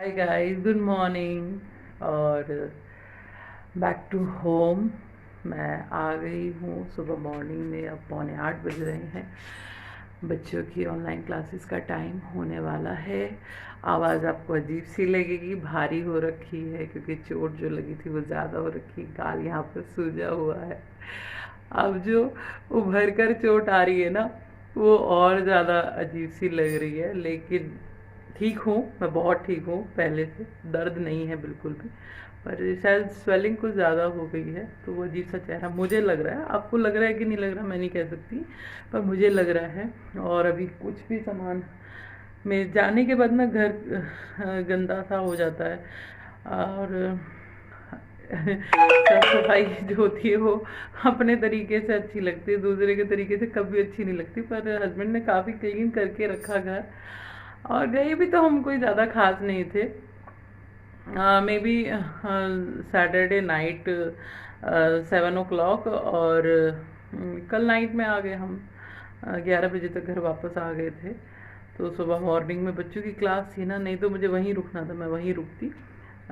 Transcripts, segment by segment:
Hi guys, good morning और back to home. मैं आ गई हूँ सुबह मॉर्निंग में। अब 7:45 बज रहे हैं। बच्चों की ऑनलाइन क्लासेस का टाइम होने वाला है। आवाज़ आपको अजीब सी लगेगी, भारी हो रखी है क्योंकि चोट जो लगी थी वो ज़्यादा हो रखी, गाल यहाँ पर सूजा हुआ है। अब जो उभर कर चोट आ रही है ना, वो और ज़्यादा अजीब सी लग रही है, लेकिन ठीक हूँ। मैं बहुत ठीक हूँ, पहले से दर्द नहीं है बिल्कुल भी। पर शायद स्वेलिंग कुछ ज़्यादा हो गई है, तो वो अजीब सा चेहरा मुझे लग रहा है। आपको लग रहा है कि नहीं लग रहा मैं नहीं कह सकती, पर मुझे लग रहा है। और अभी कुछ भी सामान में जाने के बाद ना घर गंदा सा हो जाता है। और साफ सफाई जो होती है वो अपने तरीके से अच्छी लगती है, दूसरे के तरीके से कभी अच्छी नहीं लगती। पर हस्बैंड ने काफ़ी क्लीन करके रखा घर। और गए भी तो हम कोई ज़्यादा खास नहीं थे। May be Saturday night 7 o'clock, और कल नाइट में आ गए हम। 11 बजे तक घर वापस आ गए थे। तो सुबह मॉर्निंग में बच्चों की क्लास थी ना, नहीं तो मुझे वहीं रुकना था, मैं वहीं रुकती,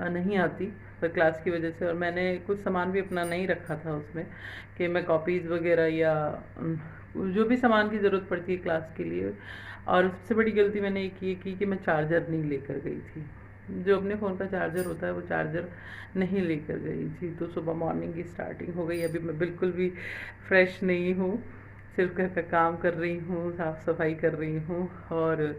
नहीं आती। पर क्लास की वजह से, और मैंने कुछ सामान भी अपना नहीं रखा था उसमें कि मैं कॉपीज़ वगैरह या जो भी सामान की ज़रूरत पड़ती है क्लास के लिए। और सबसे बड़ी गलती मैंने एक ये की कि मैं चार्जर नहीं लेकर गई थी। जो अपने फ़ोन का चार्जर होता है वो चार्जर नहीं लेकर गई थी। तो सुबह मॉर्निंग की स्टार्टिंग हो गई। अभी मैं बिल्कुल भी फ्रेश नहीं हूँ, सिर्फ घर का काम कर रही हूँ, साफ़ सफाई कर रही हूँ। और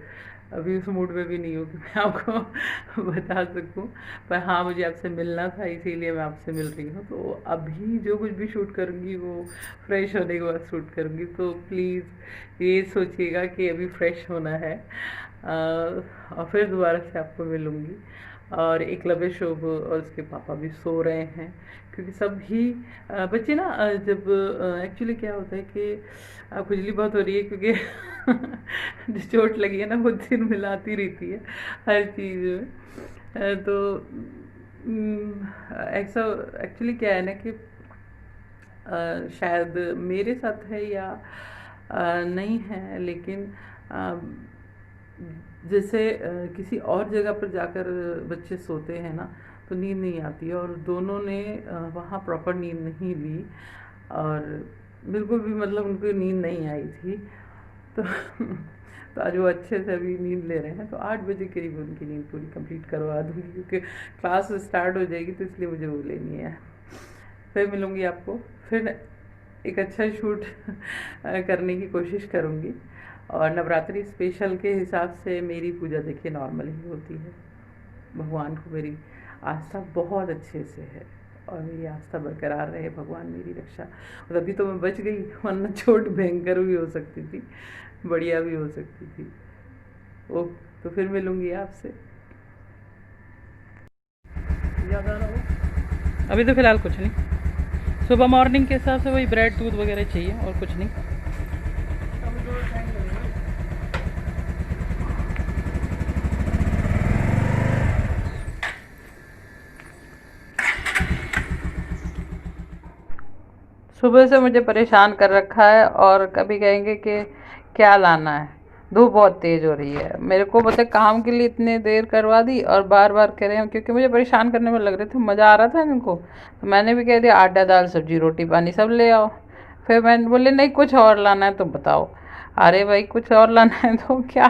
अभी उस मूड में भी नहीं हूँ कि मैं आपको बता सकूँ। पर हाँ, मुझे आपसे मिलना था, इसीलिए मैं आपसे मिल रही हूँ। तो अभी जो कुछ भी शूट करूँगी वो फ्रेश होने के बाद शूट करूँगी। तो प्लीज़ ये सोचिएगा कि अभी फ्रेश होना है। और फिर दोबारा से आपको मिलूँगी। और एकलव्य शुभ और उसके पापा भी सो रहे हैं, क्योंकि सभी बच्चे ना, जब एक्चुअली क्या होता है कि खुजली बहुत हो रही है, क्योंकि जो चोट लगी है ना वो दिन मिलाती रहती है हर चीज़ में। तो ऐसा एक्चुअली क्या है ना कि शायद मेरे साथ है या नहीं है, लेकिन अ, जैसे किसी और जगह पर जाकर बच्चे सोते हैं ना, तो नींद नहीं आती है। और दोनों ने वहाँ प्रॉपर नींद नहीं ली, और बिल्कुल भी मतलब उनको नींद नहीं आई थी। तो तो आज वो अच्छे से अभी नींद ले रहे हैं। तो 8 बजे करीब उनकी नींद पूरी कंप्लीट करवा दूंगी, क्योंकि क्लास स्टार्ट हो जाएगी, तो इसलिए मुझे वो लेनी है। फिर मिलूंगी आपको। फिर एक अच्छा शूट करने की कोशिश करूंगी। और नवरात्रि स्पेशल के हिसाब से मेरी पूजा देखिए नॉर्मल ही होती है। भगवान को मेरी आस्था बहुत अच्छे से है, और मेरी आस्था बरकरार रहे, भगवान मेरी रक्षा। और अभी तो मैं बच गई, वरना चोट भयंकर भी हो सकती थी, बढ़िया भी हो सकती थी। ओ, तो फिर मिलूंगी आपसे। ज़्यादा ना हो। अभी तो फ़िलहाल कुछ नहीं। सुबह मॉर्निंग के हिसाब से वही ब्रेड दूध वगैरह चाहिए, और कुछ नहीं। सुबह से मुझे परेशान कर रखा है, और कभी कहेंगे कि क्या लाना है। धूप बहुत तेज़ हो रही है, मेरे को पता है काम के लिए इतने देर करवा दी, और बार बार कह रहे हैं क्योंकि मुझे परेशान करने में लग रहे थे, मज़ा आ रहा था इनको। तो मैंने भी कह दिया आटा दाल सब्जी रोटी पानी सब ले आओ। फिर मैंने बोले नहीं कुछ और लाना है तो बताओ। अरे भाई कुछ और लाना है तो क्या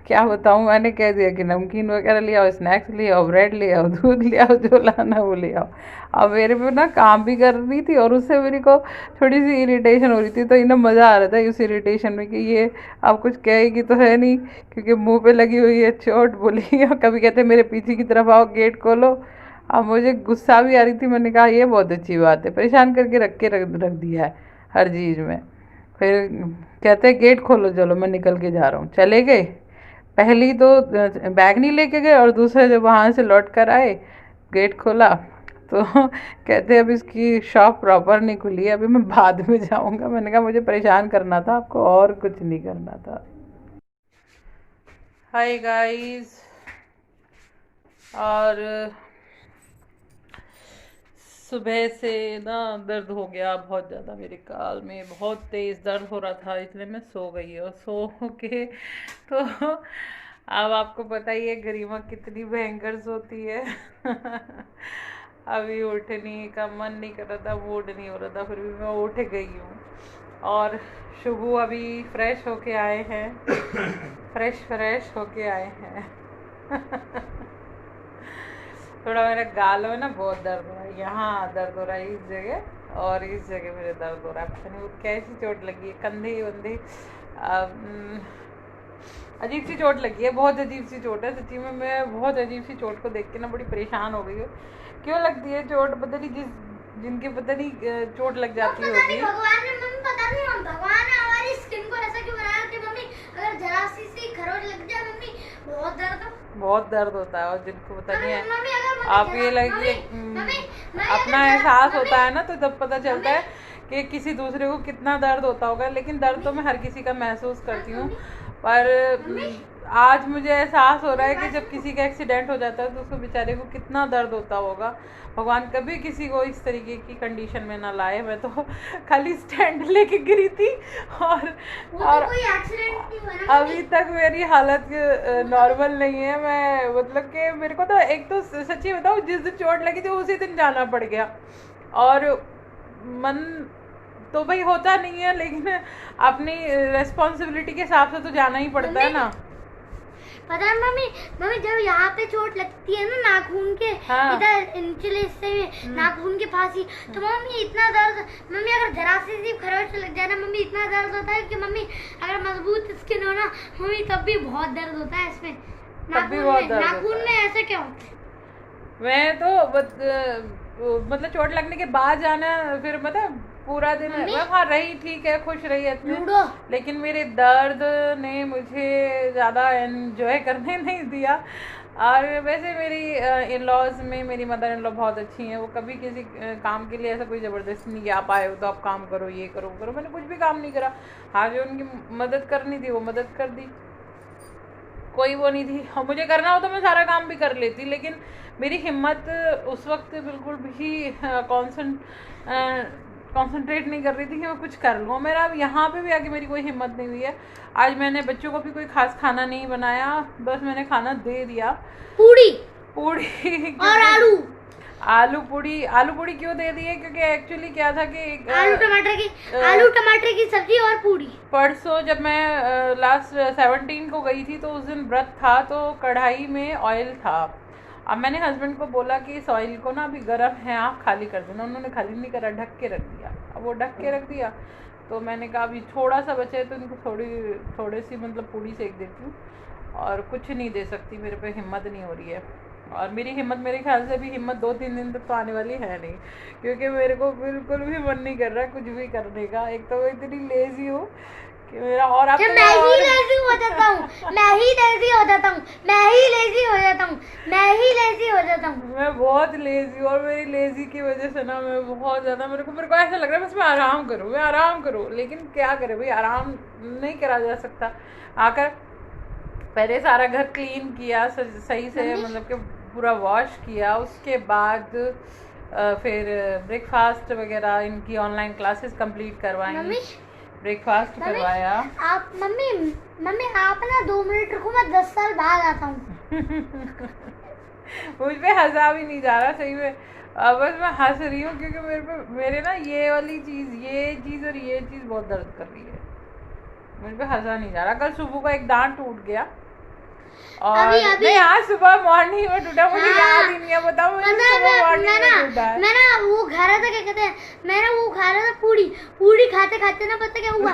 क्या बताऊँ। मैंने कह दिया कि नमकीन वगैरह ले आओ, स्नैक्स ले आओ, ब्रेड ले आओ, दूध ले आओ, जो लाना है वो ले आओ। अब मेरे पे ना काम भी कर रही थी, और उससे मेरे को थोड़ी सी इरिटेशन हो रही थी। तो इन्हें मज़ा आ रहा था उस इरिटेशन में कि ये अब कुछ कहेगी तो है नहीं, क्योंकि मुंह पे लगी हुई है चोट बोली। और कभी कहते मेरे पीछे की तरफ आओ, गेट खोलो। अब मुझे गुस्सा भी आ रही थी, मैंने कहा ये बहुत अच्छी बात है, परेशान करके रख दिया है हर चीज़ में। फिर कहते गेट खोलो, चलो मैं निकल के जा रहा हूँ। चले गए। पहली तो बैग नहीं लेके गए, और दूसरे जब वहाँ से लौट कर आए, गेट खोला तो कहते अब इसकी शॉप प्रॉपर नहीं खुली है, अभी मैं बाद में जाऊँगा। मैंने कहा मुझे परेशान करना था आपको, और कुछ नहीं करना था। Hi guys. और सुबह से ना दर्द हो गया बहुत ज़्यादा, मेरे काल में बहुत तेज़ दर्द हो रहा था, इसलिए मैं सो गई। और सो के तो अब आपको पता ही है गरिमा कितनी भयंकर सोती है। अभी उठने का मन नहीं कर रहा था, मूड नहीं हो रहा था, फिर भी मैं उठ गई हूँ। और शुभू अभी फ्रेश होके आए हैं। फ्रेश होके आए हैं। थोड़ा मेरे गाल में ना बहुत दर्द हो रहा है, यहाँ दर्द हो रहा है इस जगह, और इस जगह मेरे दर्द हो रहा है। पता नहीं वो कैसी चोट लगी है, कंधे वंधे अजीब सी चोट लगी है, बहुत अजीब सी चोट है। सच्ची में मैं बहुत अजीब सी चोट को देख के ना बड़ी परेशान हो गई हूँ। क्यों लगती है चोट, पता नहीं जिनके पता नहीं चोट लग जाती होगी। भगवान ने मम्मी पता नहीं, हम भगवान ने हमारी स्किन को ऐसा क्यों बनाया कि मम्मी अगर जरा सी खरोंच लग जाए मम्मी बहुत दर्द होता है। और जिनको पता नहीं है, मम्मी आप ये लगे अपना एहसास होता है ना, तो तब पता चलता है कि किसी दूसरे को कितना दर्द होता होगा। लेकिन दर्द तो मैं हर किसी का महसूस करती हूँ, पर आज मुझे एहसास हो रहा है कि जब किसी का एक्सीडेंट हो जाता है तो उसको बेचारे को कितना दर्द होता होगा। भगवान कभी किसी को इस तरीके की कंडीशन में ना लाए। मैं तो खाली स्टैंड लेके गिरी थी और कोई एक्सीडेंट नहीं हुआ ना। अभी तक मेरी हालत नॉर्मल नहीं है। मैं मतलब कि मेरे को तो एक तो सच्ची बताऊँ, जिस दिन चोट लगी थी उसी दिन जाना पड़ गया। और मन तो भाई होता नहीं है, लेकिन अपनी रिस्पॉन्सिबिलिटी के हिसाब से तो जाना ही पड़ता है ना। पता है मम्मी जब यहाँ पे चोट लगती है ना नाखून के, हाँ। इधर निचले हिस्से में नाखून के पास ही, तो मम्मी इतना दर्द, मम्मी अगर जरा सी खरोंच लग जाए ना मम्मी इतना दर्द होता है कि मम्मी अगर मजबूत स्किन हो ना मम्मी तब भी बहुत दर्द होता है इसमें। नाखून में ऐसा क्या होता है? मैं तो मतलब चोट लगने के बाद जाना, फिर मतलब पूरा दिन हाँ रही, ठीक है, खुश रही है, लेकिन मेरे दर्द ने मुझे ज़्यादा एंजॉय करने नहीं दिया। और वैसे मेरी इन लॉज में मेरी मदर इन लॉ बहुत अच्छी हैं। वो कभी किसी काम के लिए ऐसा कोई ज़बरदस्ती नहीं, आप आए हो तो आप काम करो, ये करो करो। मैंने कुछ भी काम नहीं करा। हाँ, जो उनकी मदद करनी थी वो मदद कर दी, कोई वो नहीं थी। और मुझे करना हो तो मैं सारा काम भी कर लेती, लेकिन मेरी हिम्मत उस वक्त बिल्कुल भी कॉन्सेंट्रेट नहीं कर रही थी कि मैं कुछ कर लूँ। मेरा अब यहाँ पे भी आके मेरी कोई हिम्मत नहीं हुई है। आज मैंने बच्चों को भी कोई खास खाना नहीं बनाया, बस मैंने खाना दे दिया, पूड़ी और आलू पूड़ी क्यों दे दी है, क्योंकि एक्चुअली क्या था कि आलू टमाटर की सब्जी और पूड़ी। परसों जब मैं लास्ट 17 को गई थी तो उस दिन व्रत था, तो कढ़ाई में ऑयल था। अब मैंने हस्बैंड को बोला कि इस ऑयल को ना अभी गर्म है, आप खाली कर देना। उन्होंने खाली नहीं करा, ढक के रख दिया। अब वो ढक के रख दिया तो मैंने कहा अभी थोड़ा सा बचे तो इनको थोड़ी सी मतलब पूड़ी सेक देती हूँ, और कुछ नहीं दे सकती, मेरे पे हिम्मत नहीं हो रही है। और मेरी हिम्मत, मेरे ख्याल से भी हिम्मत 2-3 दिन तक तो आने वाली है नहीं, क्योंकि मेरे को बिल्कुल भी मन नहीं कर रहा कुछ भी करने का। एक तो मैं इतनी लेजी हूँ कि मेरा, और आप मैं ही लेजी हो जाता हूँ, मैं बहुत लेजी हूँ। और मेरी लेजी की वजह से ना मैं बहुत ज़्यादा, मेरे को ऐसा लग रहा है बस मैं आराम करूँ, लेकिन क्या करे भाई, आराम नहीं करा जा सकता। आकर पहले सारा घर क्लीन किया सही से, मतलब कि पूरा वॉश किया, उसके बाद फिर ब्रेकफास्ट वगैरह, इनकी ऑनलाइन क्लासेस कंप्लीट करवाई, ब्रेकफास्ट करवाया। आप मम्मी आप ना 2 मिनट रुको, मैं 10 साल बाद आता हूँ। मुझ पे हंसा भी नहीं जा रहा सही में, बस मैं हंस रही हूँ क्योंकि मेरे ना ये वाली चीज़, ये चीज़ बहुत दर्द कर रही है। मुझ पे हंसा नहीं जा रहा। कल सुबह को एक दांत टूट गया, और नहीं आज सुबह मॉर्निंग में टूटा, मुझे याद ही नहीं है, बताओ मुझे सुबह मॉर्निंग में टूटा है। मैं ना वो खा रहा था, क्या कहते हैं, मैं ना वो खा रहा था पूड़ी खाते खाते ना पता क्या हुआ,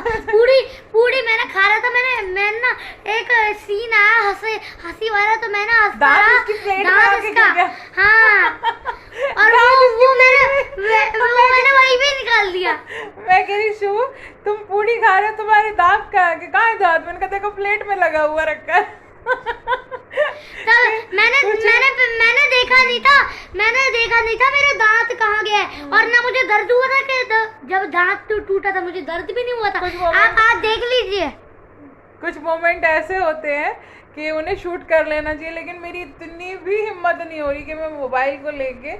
पूड़ी मैंने खा रहा था, मैंने ना एक सीन आया हंसी वाला, तो मैं ना दांत इसका, हाँ, और वो मैंने वही भी निकाल दिया। मैं कह रही शू, तुम पूड़ी खा रहे हो, तुम्हारे दांत कहाँ है दांत? मैंने कहा देखो प्लेट में लगा हुआ रखा है। मैंने देखा नहीं था मेरा दांत कहाँ गया है, और ना मुझे दर्द हुआ था कि जब दांत टूटा था मुझे दर्द भी नहीं हुआ था। आप देख लीजिए, कुछ मोमेंट ऐसे होते हैं कि उन्हें शूट कर लेना चाहिए, लेकिन मेरी इतनी भी हिम्मत नहीं हो रही कि मैं मोबाइल को लेके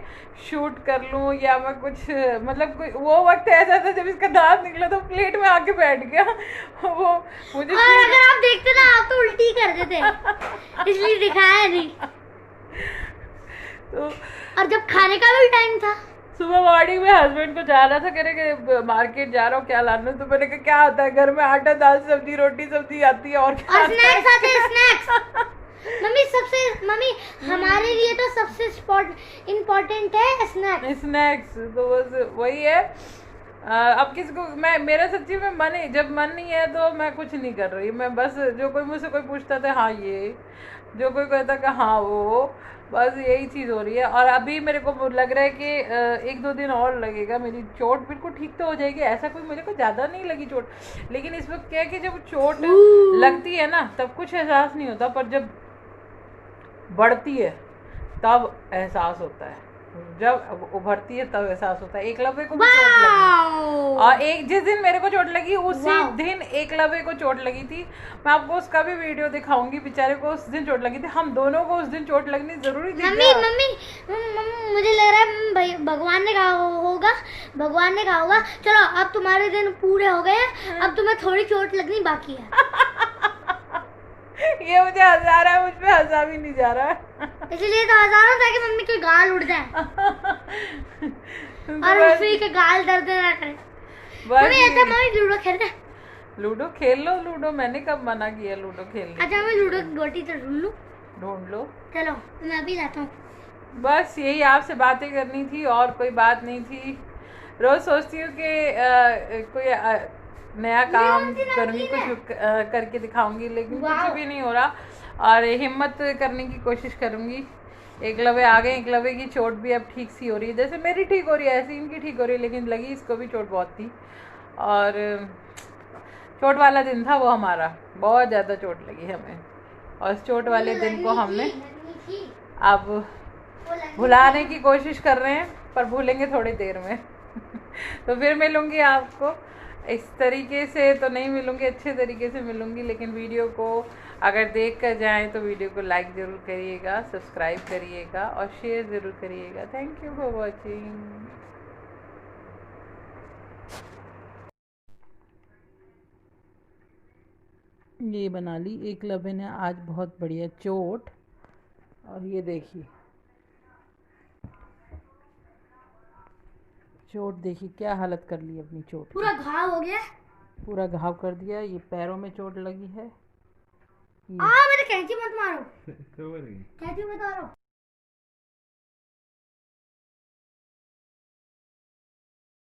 शूट कर लूँ या मैं कुछ, मतलब वो वक्त ऐसा था जब इसका दांत निकला तो प्लेट में आके बैठ गया वो मुझे। और अगर आप देखते ना आप तो उल्टी कर देते इसलिए दिखाया नहीं। तो और जब खाने का भी टाइम था, सुबह मॉर्निंग में हस्बैंड को जाना था, कह रहे कि मार्केट जा रहा हूँ क्या लाना है, तो मैंने कहा क्या आता है घर में, आटा दाल सब्जी रोटी सब्जी आती है और क्या और स्नैक्स आते हैं स्नैक्स। मम्मी हमारे लिए तो सबसे इम्पोर्टेंट है स्नैक्स। तो बस वही है। अब किसी को मेरा सच्ची में मन है, जब मन नहीं है तो मैं कुछ नहीं कर रही, मैं बस जो कोई मुझसे कोई पूछता था हाँ ये, जो कोई कहता कि हाँ वो, बस यही चीज़ हो रही है। और अभी मेरे को लग रहा है कि 1-2 दिन और लगेगा, मेरी चोट बिल्कुल ठीक तो हो जाएगी, ऐसा कोई मुझे को ज़्यादा नहीं लगी चोट, लेकिन इस वक्त क्या है कि जब चोट लगती है ना तब कुछ एहसास नहीं होता, पर जब बढ़ती है तब एहसास होता है, जब उभरती है तब एहसास होता है। एकलव्य को भी चोट लगी, और जिस दिन मेरे को चोट लगी उसी दिन एकलव्य को चोट लगी थी। मैं आपको उसका भी वीडियो दिखाऊंगी, बेचारे को उस दिन चोट लगी थी, हम दोनों को उस दिन चोट लगनी जरूरी थी। मम्मी मुझे लग रहा है भगवान ने कहा होगा चलो अब तुम्हारे दिन पूरे हो गए, अब तुम्हें थोड़ी चोट लगनी बाकी है। ये मुझे हंसा रहा है, मुझ पे हंसा भी नहीं जा रहा है, इसलिए तो हंसा रहा था कि मम्मी कोई गाल उड़ जाए और उसी के गाल दर्द ना करे। मम्मी ऐसा मम्मी लूडो खेलते, लूडो खेल लो। लूडो मैंने कब मना किया लूडो खेलने? अच्छा मैं लूडो की गोटी तो ढूंढ लो। चलो मैं अभी जाता हूँ। बस यही आपसे बातें करनी थी और कोई बात नहीं थी। रोज सोचती हूँ कि कोई नया काम करूँगी, कुछ करके दिखाऊंगी, लेकिन कुछ भी नहीं हो रहा और हिम्मत करने की कोशिश करूँगी। एकलव्य आ गए, एकलव्य की चोट भी अब ठीक सी हो रही है, जैसे मेरी ठीक हो रही है ऐसी इनकी ठीक हो रही है, लेकिन लगी इसको भी चोट बहुत थी। और चोट वाला दिन था वो हमारा, बहुत ज़्यादा चोट लगी हमें, और इस चोट वाले दिन को हमने अब भुलाने की कोशिश कर रहे हैं, पर भूलेंगे थोड़ी देर में तो फिर मिलूँगी आपको, इस तरीके से तो नहीं मिलूँगी, अच्छे तरीके से मिलूँगी, लेकिन वीडियो को अगर देख कर जाएँ तो वीडियो को लाइक ज़रूर करिएगा, सब्सक्राइब करिएगा और शेयर ज़रूर करिएगा। Thank you for watching. ये बना ली एकलव्य ने आज बहुत बढ़िया चोट, और ये देखिए चोट, देखिए क्या हालत कर ली अपनी चोट, पूरा घाव हो गया, पूरा घाव कर दिया। ये पैरों में चोट लगी है। मेरे कैंची मत मारो कैंची मत मारो।